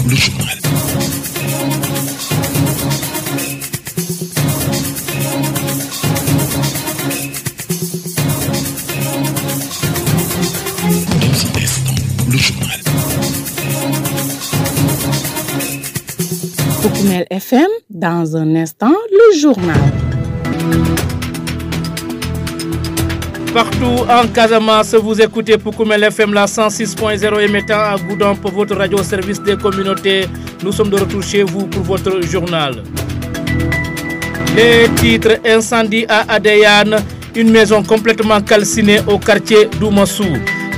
le journal. Dans un instant, le journal. Poukoumel FM, dans un instant, le journal. Partout en Casamance, vous écoutez Poukoumel FM, la 106.0 émettant à Goudomp pour votre radio au service des communautés. Nous sommes de retour chez vous pour votre journal. Les titres: incendie à Adéane, une maison complètement calcinée au quartier d'Oumassou.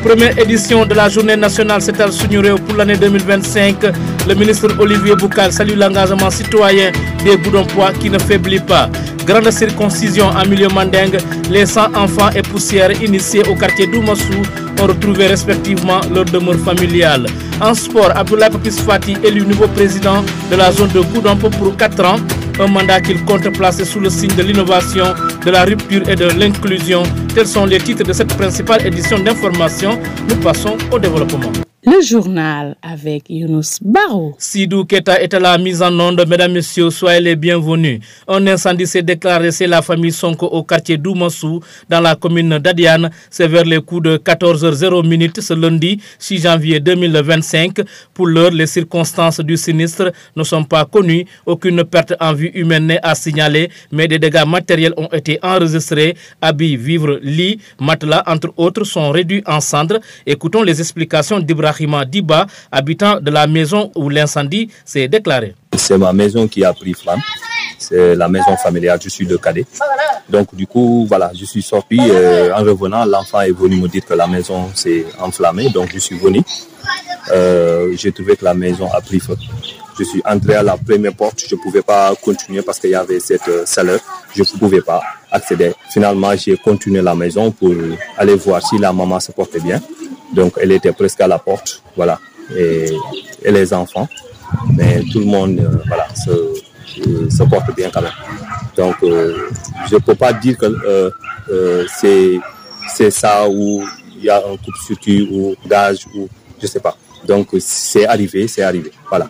Première édition de la journée nationale Setal Suñu Réew pour l'année 2025. Le ministre Olivier Boucal salue l'engagement citoyen des Goudompois qui ne faiblit pas. Grande circoncision en milieu mandingue, les 100 enfants et poussières initiés au quartier d'Oumassou ont retrouvé respectivement leur demeure familiale. En sport, Abdoulaye Papis Fati élu nouveau président de la zone de Goudomp pour 4 ans, un mandat qu'il compte placer sous le signe de l'innovation, de la rupture et de l'inclusion. Tels sont les titres de cette principale édition d'information. Nous passons au développement. Le journal avec Younous Barou. Sidou Keta est à la mise en onde. Mesdames, Messieurs, soyez les bienvenus. Un incendie s'est déclaré chez la famille Sonko au quartier d'Oumassou, dans la commune d'Adiane. C'est vers les coups de 14h00 ce lundi 6 janvier 2025. Pour l'heure, les circonstances du sinistre ne sont pas connues. Aucune perte en vie humaine n'est à signaler, mais des dégâts matériels ont été enregistrés. Habits, vivres, lits, matelas, entre autres, sont réduits en cendres. Écoutons les explications d'Ibrahima Diba, habitant de la maison où l'incendie s'est déclaré. C'est ma maison qui a pris flamme. C'est la maison familiale, je suis le cadet. Donc du coup, voilà, je suis sorti. En revenant, l'enfant est venu me dire que la maison s'est enflammée. Donc je suis venu. J'ai trouvé que la maison a pris feu. Je suis entré à la première porte. Je ne pouvais pas continuer parce qu'il y avait cette chaleur. Je ne pouvais pas accéder. Finalement, j'ai continué la maison pour aller voir si la maman se portait bien. Donc elle était presque à la porte, voilà, et les enfants. Mais tout le monde, voilà, se porte bien quand même. Donc je ne peux pas dire que c'est ça où il y a un coupe-circuit ou gaz ou je ne sais pas. Donc c'est arrivé, voilà.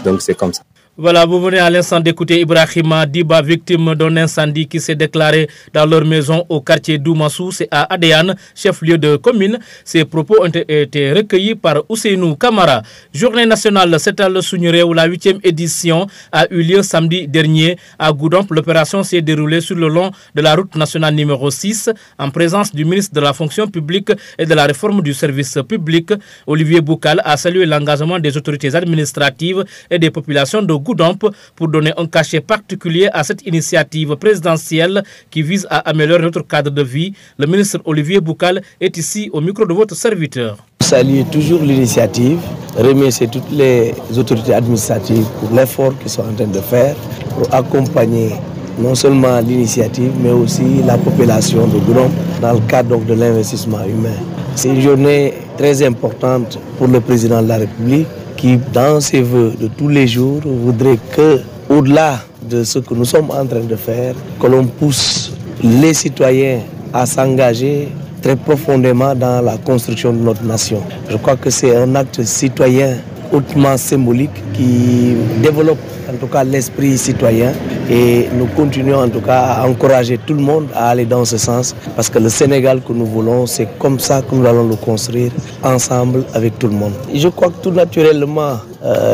Donc c'est comme ça. Voilà, vous venez à l'instant d'écouter Ibrahima Diba, victime d'un incendie qui s'est déclaré dans leur maison au quartier d'Oumassou, c'est à Adéane, chef-lieu de commune. Ces propos ont été recueillis par Ousseinou Kamara. Journée nationale Setal Suñu Réew, la 8e édition a eu lieu samedi dernier à Goudomp. L'opération s'est déroulée sur le long de la route nationale numéro 6 en présence du ministre de la fonction publique et de la réforme du service public. Olivier Boucal a salué l'engagement des autorités administratives et des populations de Goudomp pour donner un cachet particulier à cette initiative présidentielle qui vise à améliorer notre cadre de vie. Le ministre Olivier Boucal est ici au micro de votre serviteur. Saluer toujours l'initiative, remercier toutes les autorités administratives pour l'effort qu'ils sont en train de faire pour accompagner non seulement l'initiative mais aussi la population de Goudomp dans le cadre de l'investissement humain. C'est une journée très importante pour le président de la République qui, dans ses vœux de tous les jours, voudrait que, au-delà de ce que nous sommes en train de faire, que l'on pousse les citoyens à s'engager très profondément dans la construction de notre nation. Je crois que c'est un acte citoyen hautement symbolique qui développe en tout cas l'esprit citoyen et nous continuons en tout cas à encourager tout le monde à aller dans ce sens parce que le Sénégal que nous voulons, c'est comme ça que nous allons le construire ensemble avec tout le monde. Et je crois que tout naturellement,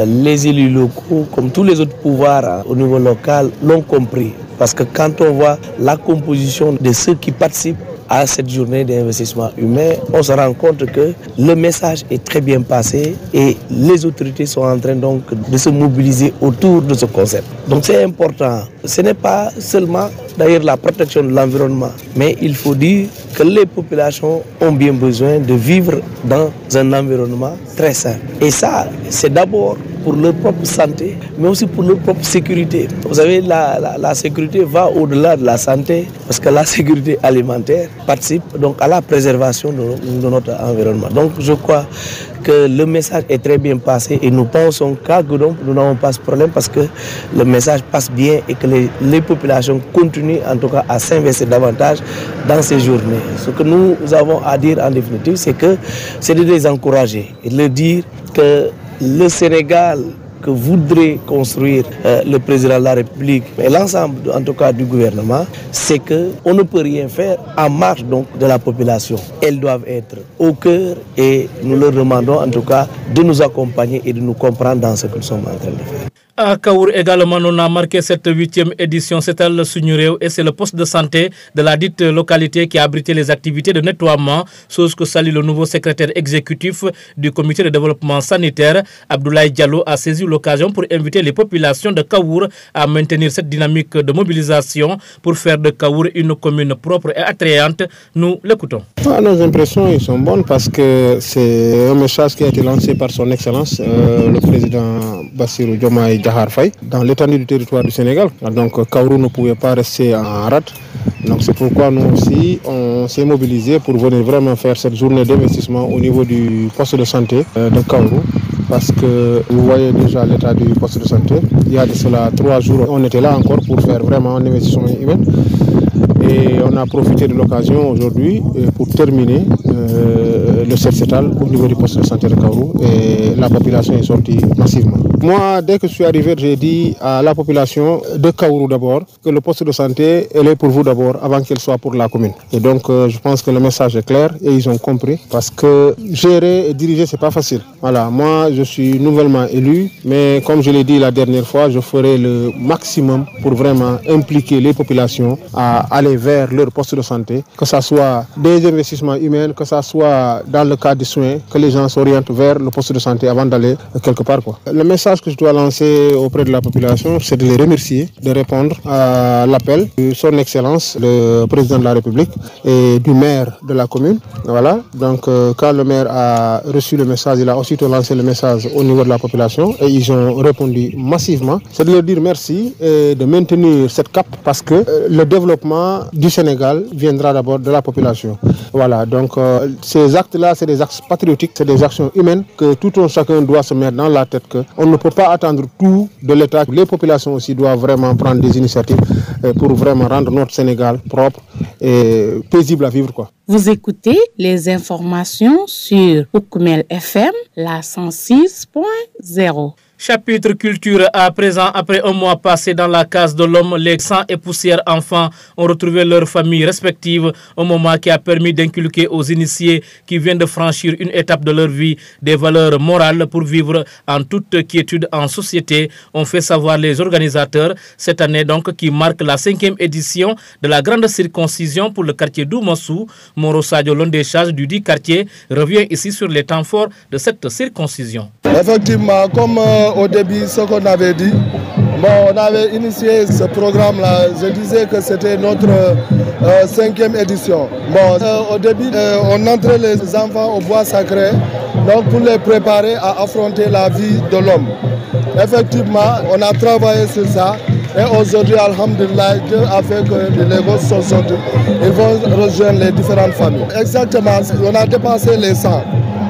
les élus locaux, comme tous les autres pouvoirs au niveau local, l'ont compris parce que quand on voit la composition de ceux qui participent à cette journée d'investissement humain, on se rend compte que le message est très bien passé et les autorités sont en train donc de se mobiliser autour de ce concept. Donc c'est important. Ce n'est pas seulement d'ailleurs la protection de l'environnement, mais il faut dire que les populations ont bien besoin de vivre dans un environnement très sain. Et ça, c'est d'abord pour leur propre santé, mais aussi pour leur propre sécurité. Vous savez, la sécurité va au-delà de la santé, parce que la sécurité alimentaire participe donc à la préservation de notre environnement. Donc je crois que le message est très bien passé et nous pensons qu'à Goudomp, nous n'avons pas ce problème parce que le message passe bien et que les populations continuent en tout cas à s'investir davantage dans ces journées. Ce que nous avons à dire en définitive, c'est que c'est de les encourager et de leur dire que le Sénégal que voudrait construire le président de la République et l'ensemble en tout cas du gouvernement, c'est qu'on ne peut rien faire en marge donc de la population. Elles doivent être au cœur et nous leur demandons en tout cas de nous accompagner et de nous comprendre dans ce que nous sommes en train de faire. À Kaour également, on a marqué cette 8e édition. C'est le Sugnureo et c'est le poste de santé de la dite localité qui a abrité les activités de nettoiement, chose que salue le nouveau secrétaire exécutif du comité de développement sanitaire. Abdoulaye Diallo a saisi l'occasion pour inviter les populations de Kaour à maintenir cette dynamique de mobilisation pour faire de Kaour une commune propre et attrayante. Nous l'écoutons. Nos impressions ils sont bonnes parce que c'est un message qui a été lancé par son Excellence, le président Bassirou Diomaye Diakhar Faye, dans l'étendue du territoire du Sénégal. Donc Kaourou ne pouvait pas rester en rade. Donc c'est pourquoi nous aussi, on s'est mobilisés pour venir vraiment faire cette journée d'investissement au niveau du poste de santé de Kaourou. Parce que vous voyez déjà l'état du poste de santé. Il y a de cela 3 jours, on était là encore pour faire vraiment un investissement humain. Et on a profité de l'occasion aujourd'hui pour terminer le CERCETAL au niveau du poste de santé de Kaourou et la population est sortie massivement. Moi, dès que je suis arrivé, j'ai dit à la population de Kaourou d'abord que le poste de santé, elle est pour vous d'abord avant qu'elle soit pour la commune. Et donc, je pense que le message est clair et ils ont compris parce que gérer et diriger, c'est pas facile. Voilà, moi, je suis nouvellement élu, mais comme je l'ai dit la dernière fois, je ferai le maximum pour vraiment impliquer les populations à aller vers leur poste de santé, que ce soit des investissements humains, que ce soit dans le cadre des soins, que les gens s'orientent vers le poste de santé avant d'aller quelque part, quoi. Le message que je dois lancer auprès de la population, c'est de les remercier, de répondre à l'appel de son Excellence, le président de la République et du maire de la commune. Voilà, donc quand le maire a reçu le message, il a aussitôt lancé le message au niveau de la population et ils ont répondu massivement. C'est de leur dire merci et de maintenir cette cape parce que le développement du Sénégal viendra d'abord de la population. Voilà, donc ces actes-là, c'est des actes patriotiques, c'est des actions humaines que tout un chacun doit se mettre dans la tête qu'on ne peut pas attendre tout de l'État. Les populations aussi doivent vraiment prendre des initiatives pour vraiment rendre notre Sénégal propre et paisible à vivre, quoi. Vous écoutez les informations sur Oukoumel FM, la 106.0. Chapitre culture à présent, après un mois passé dans la case de l'homme, les 100 et poussières enfants ont retrouvé leurs familles respectives, un moment qui a permis d'inculquer aux initiés qui viennent de franchir une étape de leur vie des valeurs morales pour vivre en toute quiétude en société, ont fait savoir les organisateurs cette année donc qui marque la 5e édition de la grande circoncision pour le quartier d'Oumassou. Moro Sadio, l'un des charges du dit quartier, revient ici sur les temps forts de cette circoncision. Effectivement, comme au début, ce qu'on avait dit, on avait initié ce programme-là. Je disais que c'était notre 5e édition. Au début, on entrait les enfants au bois sacré donc pour les préparer à affronter la vie de l'homme. Effectivement, on a travaillé sur ça. Et aujourd'hui, alhamdulillah, Dieu a fait que les gosses sont sortis. Ils vont rejoindre les différentes familles. Exactement, on a dépassé les 100.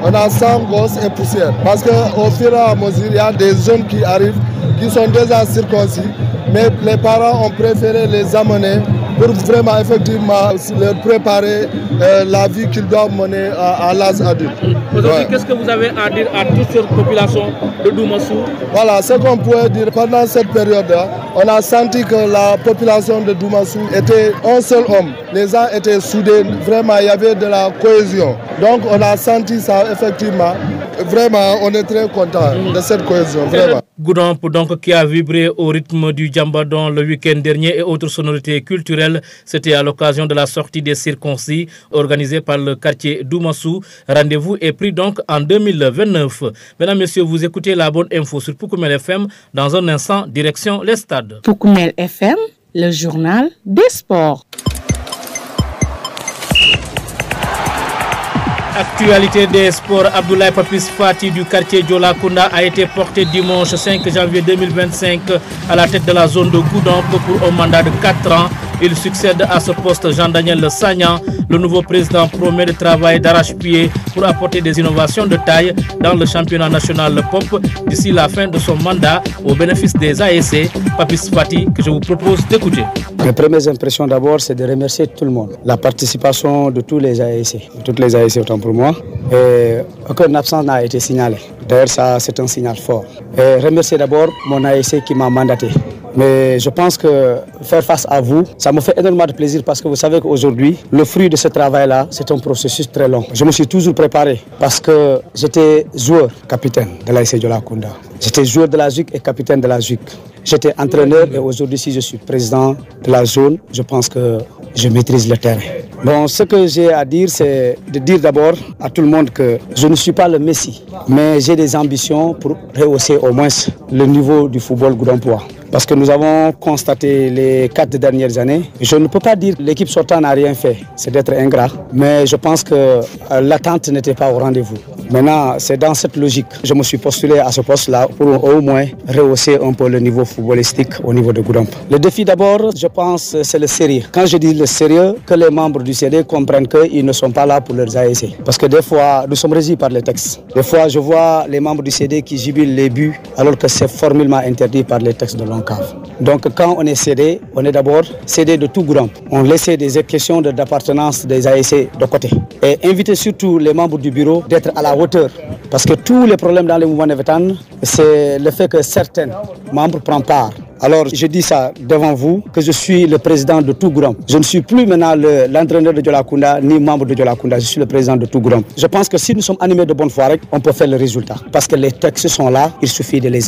On a 100 gosses et poussières. Parce qu'au fur et à mesure, il y a des jeunes qui arrivent, qui sont déjà circoncis. Mais les parents ont préféré les amener pour vraiment effectivement leur préparer la vie qu'ils doivent mener à l'âge adulte. Aujourd'hui, qu'est-ce que vous avez à dire à toute cette population de Doumassou? Voilà, ce qu'on pourrait dire pendant cette période-là, on a senti que la population de Doumassou était un seul homme. Les gens étaient soudés, vraiment il y avait de la cohésion. Donc on a senti ça effectivement. Vraiment, on est très content de cette cohésion. Vraiment. Goudomp donc qui a vibré au rythme du Djambadon le week-end dernier et autres sonorités culturelles. C'était à l'occasion de la sortie des circoncis organisée par le quartier d'Oumassou. Rendez-vous est pris donc en 2029. Mesdames, Messieurs, vous écoutez la bonne info sur Poukoumel FM. Dans un instant, direction les stades. Poukoumel FM, le journal des sports. Actualité des sports, Abdoulaye Papis Fati du quartier Djolakunda a été porté dimanche 5 janvier 2025 à la tête de la zone de Goudomp pour un mandat de 4 ans. Il succède à ce poste Jean-Daniel Sagnan. Le nouveau président promet de travailler d'arrache-pied pour apporter des innovations de taille dans le championnat national pop d'ici la fin de son mandat au bénéfice des ASC. Papis Fati, que je vous propose d'écouter. Mes premières impressions d'abord, c'est de remercier tout le monde. La participation de tous les ASC, de toutes les ASC autant pour moi. Et aucune absence n'a été signalée. D'ailleurs, ça, c'est un signal fort. Et remercier d'abord mon ASC qui m'a mandaté. Mais je pense que faire face à vous, ça me fait énormément de plaisir parce que vous savez qu'aujourd'hui, le fruit de ce travail-là, c'est un processus très long. Je me suis toujours préparé parce que j'étais joueur, capitaine de l'ASC Diola-Kounda. J'étais joueur de la ZUC et capitaine de la ZUC. J'étais entraîneur et aujourd'hui, si je suis président de la zone, je pense que je maîtrise le terrain. Bon, ce que j'ai à dire, c'est de dire d'abord à tout le monde que je ne suis pas le Messi, mais j'ai des ambitions pour rehausser au moins le niveau du football goudompois. Parce que nous avons constaté les 4 dernières années, je ne peux pas dire que l'équipe sortante n'a rien fait, c'est d'être ingrat, mais je pense que l'attente n'était pas au rendez-vous. Maintenant, c'est dans cette logique que je me suis postulé à ce poste-là pour au moins rehausser un peu le niveau footballistique au niveau de Goudomp. Le défi d'abord, je pense, c'est le sérieux. Quand je dis le sérieux, que les membres du CD comprennent qu'ils ne sont pas là pour leurs ASC. Parce que des fois, nous sommes régis par les textes. Des fois, je vois les membres du CD qui jubilent les buts alors que c'est formellement interdit par les textes de l'ONCAV. Donc quand on est CD, on est d'abord CD de tout Goudomp. On laisse des questions d'appartenance des ASC de côté. Et inviter surtout les membres du bureau d'être à la hauteur. Parce que tous les problèmes dans les mouvements Navétane, c'est le fait que certains membres prennent part. Alors je dis ça devant vous, que je suis le président de tout Goudomp. Je ne suis plus maintenant l'entraîneur de Diola-Kounda, ni membre de Diola-Kounda, je suis le président de tout Goudomp. Je pense que si nous sommes animés de bonne foi, on peut faire le résultat. Parce que les textes sont là, il suffit de les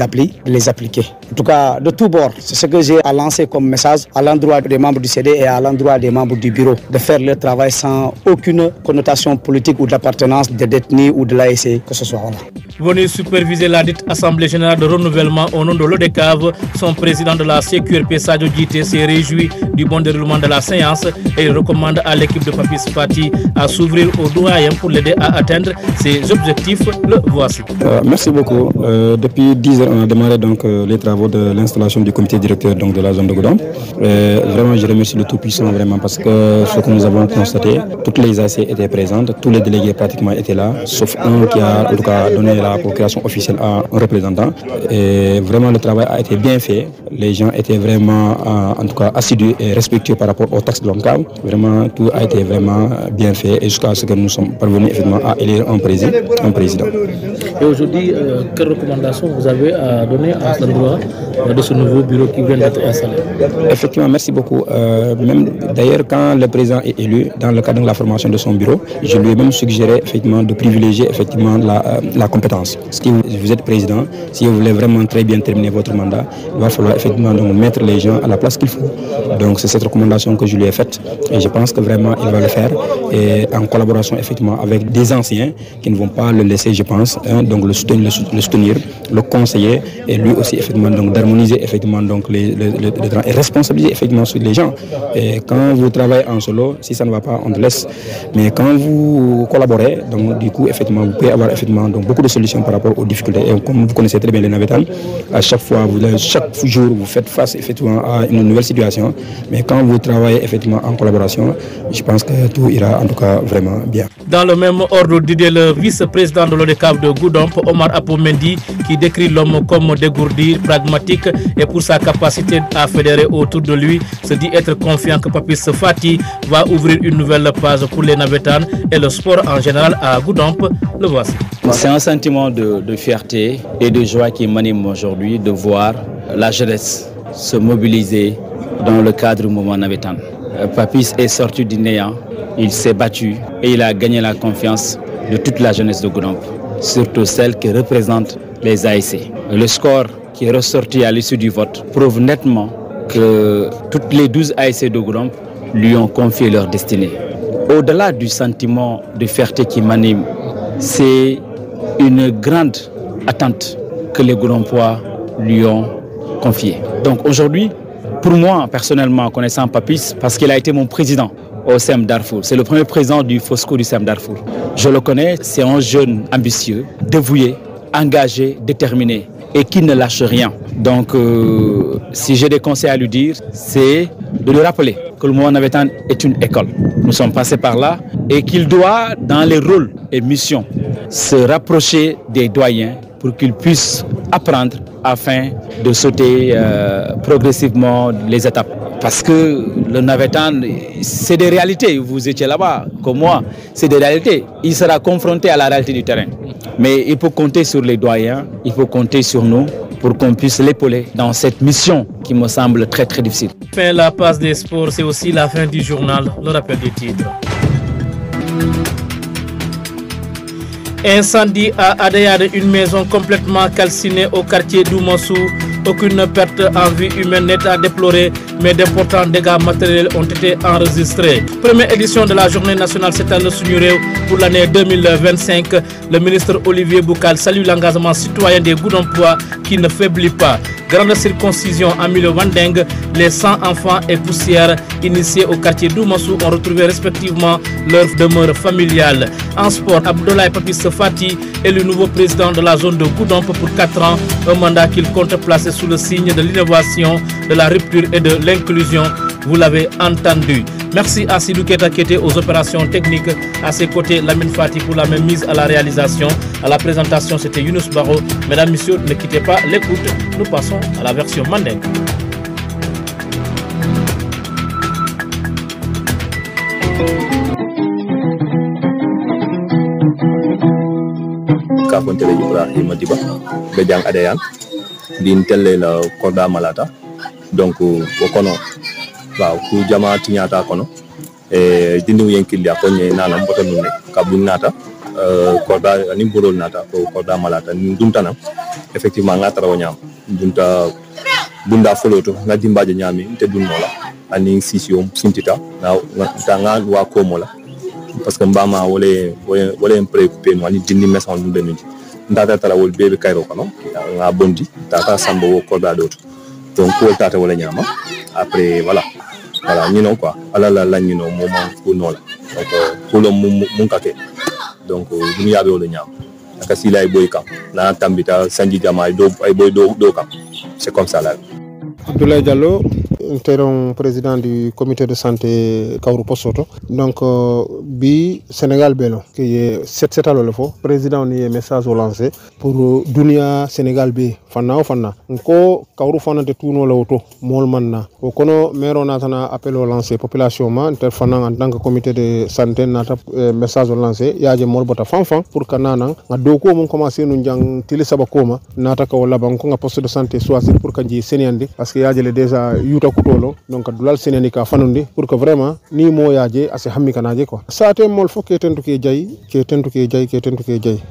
appliquer. En tout cas, de tout bord, c'est ce que j'ai à lancer comme message à l'endroit des membres du CD et à l'endroit des membres du bureau, de faire leur travail sans aucune connotation politique ou d'appartenance de détenus ou de l'ASC, que ce soit là. Venu superviser la dite Assemblée générale de renouvellement au nom de l'ODECAV, son président de la CQRP, Sadio Djité, s'est réjoui du bon déroulement de la séance et il recommande à l'équipe de Papis Fati à s'ouvrir aux doyens pour l'aider à atteindre ses objectifs. Le voici. Merci beaucoup. Depuis 10 heures, on a démarré donc les travaux de l'installation du comité directeur donc, de la zone de Goudomp. Vraiment, je remercie le Tout-Puissant vraiment parce que ce que nous avons constaté, toutes les AC étaient présentes, tous les délégués pratiquement étaient là, sauf un qui a en tout cas donné la procuration officielle à un représentant. Et vraiment, le travail a été bien fait. Les gens étaient vraiment, en tout cas, assidus et respectueux par rapport aux taxes de l'ONCAV. Vraiment, tout a été vraiment bien fait et jusqu'à ce que nous sommes parvenus effectivement à élire un président. Et aujourd'hui, quelles recommandations vous avez à donner à l'endroit de ce nouveau bureau qui vient d'être installé? Effectivement, merci beaucoup. Même d'ailleurs, quand le président est élu, dans le cadre de la formation de son bureau, je lui ai même suggéré effectivement de privilégier effectivement la compétence. Si vous êtes président, si vous voulez vraiment très bien terminer votre mandat, il va falloir effectivement donc mettre les gens à la place qu'il faut. Donc c'est cette recommandation que je lui ai faite et je pense que vraiment il va le faire et en collaboration effectivement avec des anciens qui ne vont pas le laisser, je pense, donc le soutenir, le conseiller et lui aussi effectivement donc d'harmoniser effectivement donc les et responsabiliser effectivement sur les gens. Et quand vous travaillez en solo, si ça ne va pas, on te laisse. Mais quand vous collaborez, donc du coup effectivement vous pouvez avoir effectivement donc beaucoup de solutions par rapport aux difficultés. Et comme vous connaissez très bien les Navétanes, à chaque fois, chaque jour vous faites face effectivement à une nouvelle situation. Mais quand vous travaillez effectivement en collaboration, je pense que tout ira en tout cas vraiment bien. Dans le même ordre d'idée, le vice-président de l'ODECAV de Goudomp, Omar Apomendi, qui décrit l'homme comme dégourdi, pragmatique et pour sa capacité à fédérer autour de lui, se dit être confiant que Papis Fati va ouvrir une nouvelle page pour les Navétanes et le sport en général à Goudomp. Le voici. C'est un sentiment de fierté et de joie qui m'anime aujourd'hui de voir la jeunesse se mobiliser dans le cadre du mouvement Navétane. Papis est sorti du néant, il s'est battu et il a gagné la confiance de toute la jeunesse de Goudomp, surtout celle qui représente les ASC. Le score qui est ressorti à l'issue du vote prouve nettement que toutes les 12 ASC de Goudomp lui ont confié leur destinée. Au-delà du sentiment de fierté qui m'anime, c'est une grande attente que les Goudompois lui ont confiée. Donc aujourd'hui, pour moi personnellement, connaissant Papis, parce qu'il a été mon président au CEM Darfour, c'est le premier président du FOSCO du CEM Darfour. Je le connais, c'est un jeune ambitieux, dévoué, engagé, déterminé et qui ne lâche rien. Donc si j'ai des conseils à lui dire, c'est de lui rappeler que le mouvement Navétane est une école. Nous sommes passés par là et qu'il doit, dans les rôles et missions, se rapprocher des doyens pour qu'ils puissent apprendre afin de sauter progressivement les étapes. Parce que le Navétane, c'est des réalités. Vous étiez là-bas, comme moi, c'est des réalités. Il sera confronté à la réalité du terrain. Mais il faut compter sur les doyens, il faut compter sur nous pour qu'on puisse l'épauler dans cette mission qui me semble très très difficile. Fin la passe des sports, c'est aussi la fin du journal, le rappel des titres. Incendie à Adéane, une maison complètement calcinée au quartier d'Oumassou. Aucune perte en vie humaine n'est à déplorer, mais d'importants dégâts matériels ont été enregistrés. Première édition de la journée nationale Setal Sugnureu pour l'année 2025. Le ministre Olivier Boukal salue l'engagement citoyen des goûts d'emploi qui ne faiblit pas. Grande circoncision à Milo-Vandeng, les 100 enfants et poussières initiés au quartier d'Oumassou ont retrouvé respectivement leur demeure familiale. En sport, Abdoulaye Papis Fati est le nouveau président de la zone de Goudomp pour 4 ans, un mandat qu'il compte placer sous le signe de l'innovation, de la rupture et de l'inclusion. Vous l'avez entendu. Merci à Sidou Keta qui était aux opérations techniques. À ses côtés, Lamine Fati pour la même mise à la réalisation. À la présentation, c'était Younous Baro. Mesdames, Messieurs, ne quittez pas l'écoute. Nous passons à la version Mandeng. Kafontele Ibrahima Diba, Bediang Adéane, din telle la Korda Malata. Donc, Okono, ku jama tinyata kono, dinu yenkili akonye nana mbote nune, kabunata, Korda, nimbolo nata, Korda Malata, ndumtana, effectivement, ngatra wanyam, ndumta, bunda foloto, nga dimbaje nyami, te dunmola, ani sisio, sintita, na tanga wa komola. Parce que mbama wole préoccupé no ani dindi maison dum benudi ndata tala wol bebe kayro kono nga bondi tata sambo wo korda doto donc ko tata wala nyama après voilà ñu non quoi ala la ñu non moment ko non la donc ko lo mun kake donc dum yabe wala nyama aka silay boy kam na tambita sanji jama do ay boy do kam c'est comme ça là. Abdoulaye Diallo, président du comité de santé Kaourou Possoto. Donc, bi Sénégal Belo, qui est 7 ans le faux, président ni message au lancé pour Dunia Sénégal B. Fanna ou Fanna. Nko Kaourou Fanna de tout no la auto, mol manna. Au kono mero natana appel au lancé population ma, inter Fanna en tant que comité de santé nata message au lancé. Yaje mol bota fanfan pour kanana. Nga doko mon commencer nous jang tili sabakoma nata ka wala banko nga poste de santé choisir pour kanji séniandi parce que yaje le déjà yuta kutolo donc dulal séniandi ka fanundi pour que vraiment ni mo yaje assez hammi kanaje quoi. Ça te mol fo ke tentu ke jay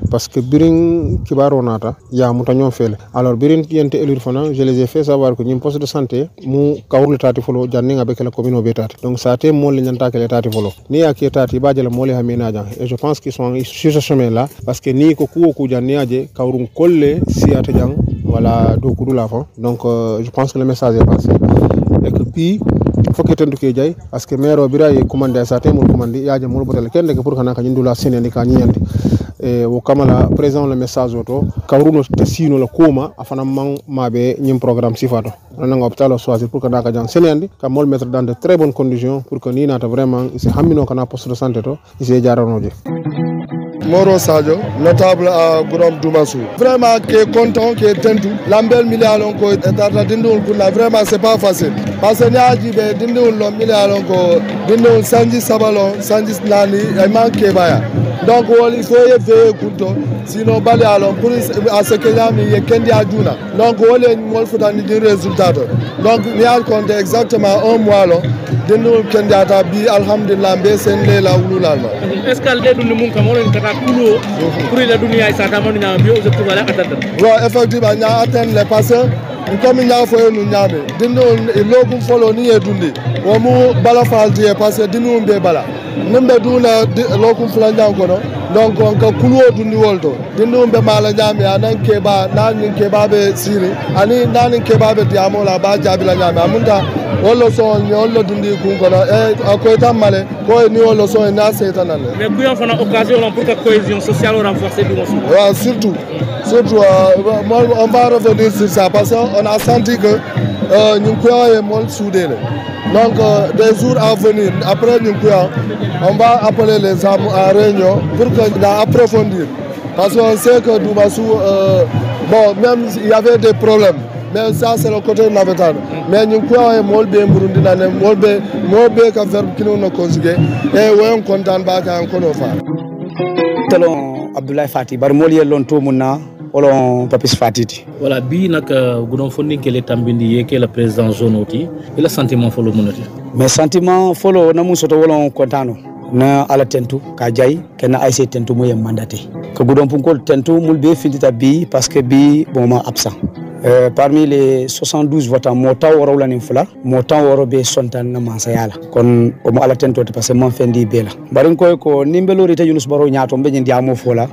parce que birin kibaro nata ya mutanyo fele. Alors birin yente élire fana je les ai fait savoir que ñim poste de santé mu kawrul tati folo janni nga bekela commune o betati. Donc ça te mol ñanta ke tati folo. Ni ya ke tati badjala mole hamina jang et je pense qu'ils sont sur ce chemin là parce que ni ko ku janni aje kawrun kolle siata jang voilà do kudu la fa. Donc je pense que le message est passé et que puis faut que tentu ke jay parce que maire bira e commandé ça te mol commandé yaaje mol botel kende ke pour kana ka ndula seneni ka nyandi e wo kamala présent le message auto kawruno te sino la koma afana man mabe nyim programme sifato nanga hôpital choisir pour kana ka jang seneni ka mol mettre dans de très bonnes conditions pour que ni nata vraiment c'est hamino kana poste de santé to ise jaranoje. Moro Sadio, notable à Goudomp Doumassou. Vraiment qui est content, qui est tentu. L'ambel milliard ko etata dindul kuna vraiment c'est pas facile. Parce que niaji be dindul lo milliard ko dindul sanji sabalon, sanji nani e manque baya. Donc il faut y veiller kunto sinon bali alon pour à ce que yami ye kendi aduna. Donc wole mol fotani di résultat. Donc nial compte exactement un mois lo dindul kendi ata bi alhamdulillah be senle la ululal. Est-ce que le dund mun kam wala kata kulo pour la dunia isa tamanu na bio je pour la atteindre. Ouais, effectivement nya atteindre les passeurs comme nya fo nu nyame dindul logum folo ni edundi wo mu bala faldi parce que dindul be bala nembe duna logum flanja kono donc on ka kulo dundi wolto dindul be mala nyame anan keba nan keba be siri ani nan keba be diamo la ba jabila nyame amunta wolo so nyollo dundi kun kono e ko tamale ko ni wolo so na setanale mais kuyon fana occasion pour que cohésion sociale renforcée du monde. Ouais, surtout on va revenir sur ça parce qu'on a senti que nous pouvons moins soudés. Donc des jours à venir après nous on va appeler les âmes en réunion pour qu'on approfondir parce qu'on sait que Doumassou bon même il y avait des problèmes mais ça c'est le côté navetan mais ñu ko ay molbe Burundi na ne molbe ka verbe kino na conjuguer et wayon kontaan ba ka ko no fa telon Abdoulaye Fati bar mol yellon to munna olon Papis Fatiti voilà bi nak gudon fonni kele tambindi yeke le président zonoti il a sentiment folo munati mais sentiment folo na musoto wolon kontano na ala tentu ka jay ken ASC tentu moye mandaté ko gudon punkol tentu mulbe findita bi parce que bi bon ma absent parmi les 72 votants mo taw woro lanin fula mo taw woro be sontan na mansayala kon o mo ala tento parce que mon fendi bela barin ko nimbelori te Yunus Baro nyaato be ndia mo fola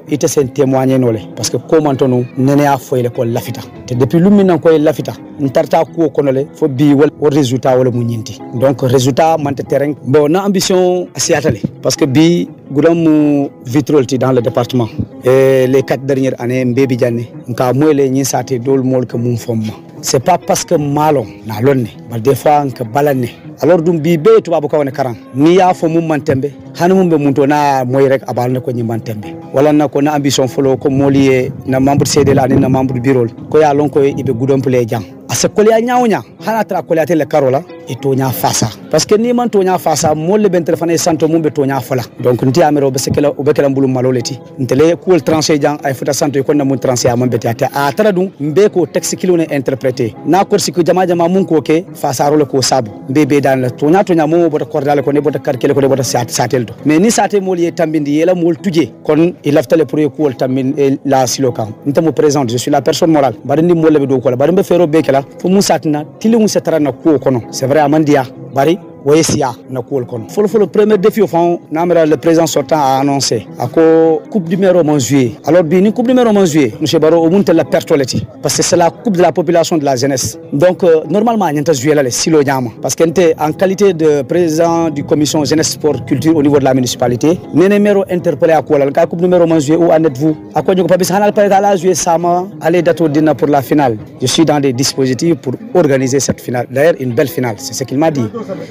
ite sen témoigner nole parce que comment tonu nene a foyle ko lafita te depuis lumina ko lafita ntarta ko konole fo bi wal o résultat wala mu nyinti donc résultat mante terrain bon na ambition asiatale parce que bi gudam vitrolti dans le département et les 4 dernières années mbébi janne nka moyle ñi saté dol mol que mum fomma c'est pas parce que malon na lonne bal des fois nka balanne alors dum bi be tuba bu kawne karan ni ya fo mum mantembe hanum be munto na moy rek abal na ko ñi mantembe wala na ko na ambition folo ko molié na membre CD la ni na membre bureau ko ya lon ko ibe gudam play jang ase kolya nyawnya hana tra kolya tele karola e tonya fasa parce que ni man tonya fasa molle ben telefone santo mumbe tonya fala donc nti amero be sekela o bekela mbulu maloleti ntele cool tranché jang ay futa santo ko na mun tranché am beti ata a tara dum mbe ko texte kilo ne interpréter na korsi ko jama mun ko ke fasa role ko sabu bebe dan la tonya mo bota kordale ko ne bota karkele ko ne bota satel do mais ni sate molié tambindi yela mol tuje kon il laftale pour ko tambin la silokan ntamo présente je suis la personne morale barindi molle be do ko la barimbe fero bekela fo musatina tilingu setara na ko kono c'est vrai amandia bari Oesia na kool kon le premier défi au fond namera le président sortant a annoncé ako coupe du maire au mois de juillet alors bi ni coupe du maire au mois de juillet monsieur Baro o munte la pertoleti parce que c'est la coupe de la population de la jeunesse donc normalement ñanta juillet la silo ñama parce que en qualité de président du commission jeunesse sport culture au niveau de la municipalité nene maire interpellé à quoi la coupe du maire au mois de juillet où en êtes-vous à quoi ñoko Papis hanal pare la juillet sama aller dato dina pour la finale je suis dans des dispositifs pour organiser cette finale d'ailleurs une belle finale c'est ce qu'il m'a dit.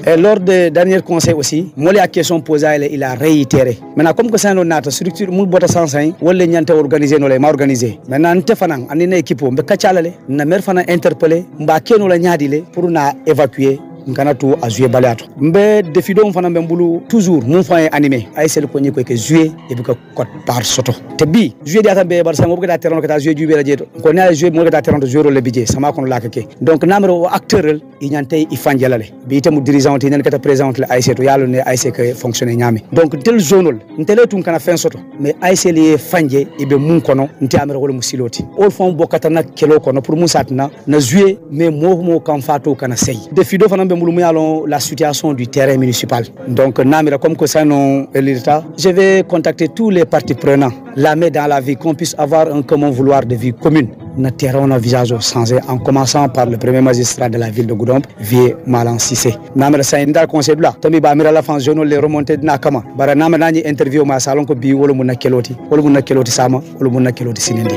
Et lors des derniers conseils aussi, moi la question posée il a réitéré. Maintenant comme que c'est une structure mul bota sansain, wala ñante organiser no lay ma organiser. Maintenant nte fanan anina équipe mbe kacalale na mer fanan interpeller mba keno la ñaadile pour na évacuer ngana to a jouer balato mbe défi do fana mbe mbulu toujours mon fan animé ay sel ko ñiko ke jouer e bi ko code par soto te bi jouer diata be bar sango ko da terrain ko da jouer jubé la jeto ko na jouer mo ko da terrain to jouer le bidje sama ko la ke donc namero acteur i ñantay i fanjalale bi tamu dirigeant ti ñen kata présente la AIC to yalo ne AIC que fonctionner ñami donc tel zonol ntele tun kana fin soto mais AIC li fanje e be mun kono nti amero wala musiloti all fond bokata na kelo kono pour mun satna na jouer mais mo kan fato kana sey défi do fana la situation du terrain municipal. Donc, comme que ça non l'État, je vais contacter tous les parties prenants, la mettre dans la vie, qu'on puisse avoir un commun vouloir de vie commune. Notre terrain a visage changé en commençant par le premier magistrat de la ville de Goudomp, Vieux Malan Cissé. Namera ça indal conseil bla. Tomi ba mira la fan jono les remontées de Nakama. Bara namera ni interview ma salon ko bi wolo mun keloti sama, wolo mun keloti sinindi.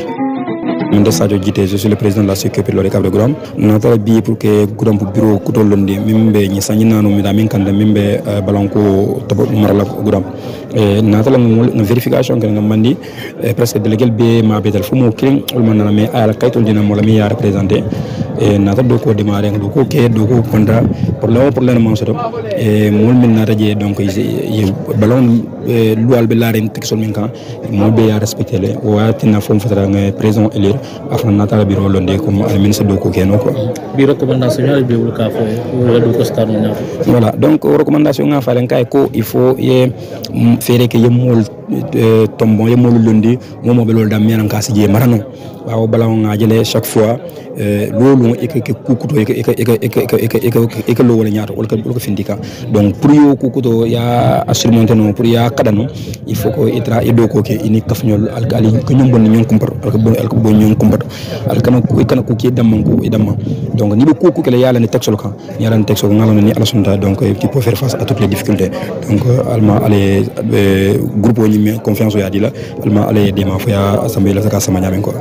Je suis le président de la sécurité de l'École de Goudomp. Nous avons billet pour que Goudomp bureau Koutolondi, même ni sanina no mida min kanda membe balanko tobo marala Goudomp. Nous avons une vérification que nous mandi presque délégué be ma betel fumo killing olmana me ala kaytol dina mo la mi ya représenter et nous avons ko démarrer do ko ke do ko kontra pour le moment soto et mol min na radie donc ballon lual be la ren texol min kan mo be ya respecter le wa tina fom fatara président élire afin natala biro londe comme le ministre de Kokeno quoi bi recommandation ya be wul ka fo wala do ko start na voilà donc recommandation nga fa len kay ko il faut ye faire que yemol tombon yemol londi momo be lol dam menan ka sije marano waaw balaw nga jele chaque fois lolu e kukuto e lo wala ñaato wala ko findika donc pour yo kukuto ya assurmonté no pour ya kadano il faut ko itra e do ko ke ini kafñol alkali ko ñom bon ñon kumbar alko bon ñon kumbar alkana ko ke damman ko e damman donc ni be kuku ke la yalla ni texol kan yalla ni texol ngalo ni ala sunta donc tu peux faire face à toutes les difficultés donc alma ale groupe ni confiance ya dila alma ale dema fa ya assemblée la saka sama ñamen ko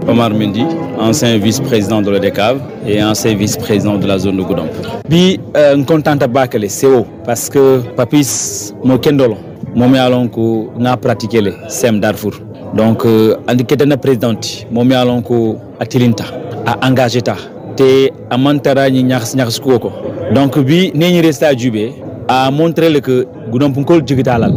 Omar Mendy, ancien vice-président de l'ODCAV et ancien vice-président de la zone de Goudomp. Bi content bakale CO parce que Papis mo kendolo momi alon ko na pratiquer le sem Darfour. Donc andi ketena présidente momi alon ko atilinta a engagé ta te amantara ni ñax ko donc bi ni résultat jubé a montré que gudon punkol jigitalal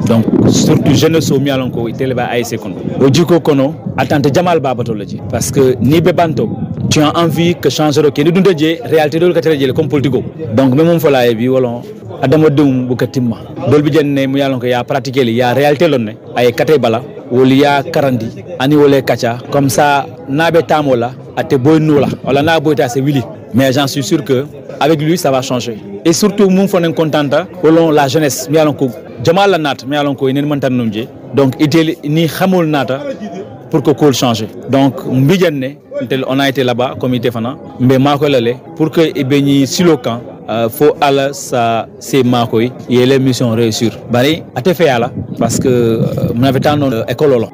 donc surtout jeunesse o mialon ko teleba ASC kono o jiko kono attente jamal babato laji parce que ni be banto tu as envie que changer ke ni dunde je réalité dol ka tere je comme politico donc même mon fala bi wolon adama dum bu katimma dol bi jenne mu yalon ko ya pratiquer li ya réalité lonne ay kate bala woli ya karandi ani wolé kacha comme ça nabe tamola ate boynola wala na boyta c'est wili mais j'en suis sûr que avec lui ça va changer et surtout mon fonen contenta wolon la jeunesse mi yalon ko jamal la nat mi yalon ko enen man tan numje donc itel ni xamul nata pour que col change donc mbidjane on a été là-bas comité fana mais mako lalé pour que ebeni silokan faut ala sa c'est makoy et les missions réussir bari ate fait ala parce que m'avait tant école là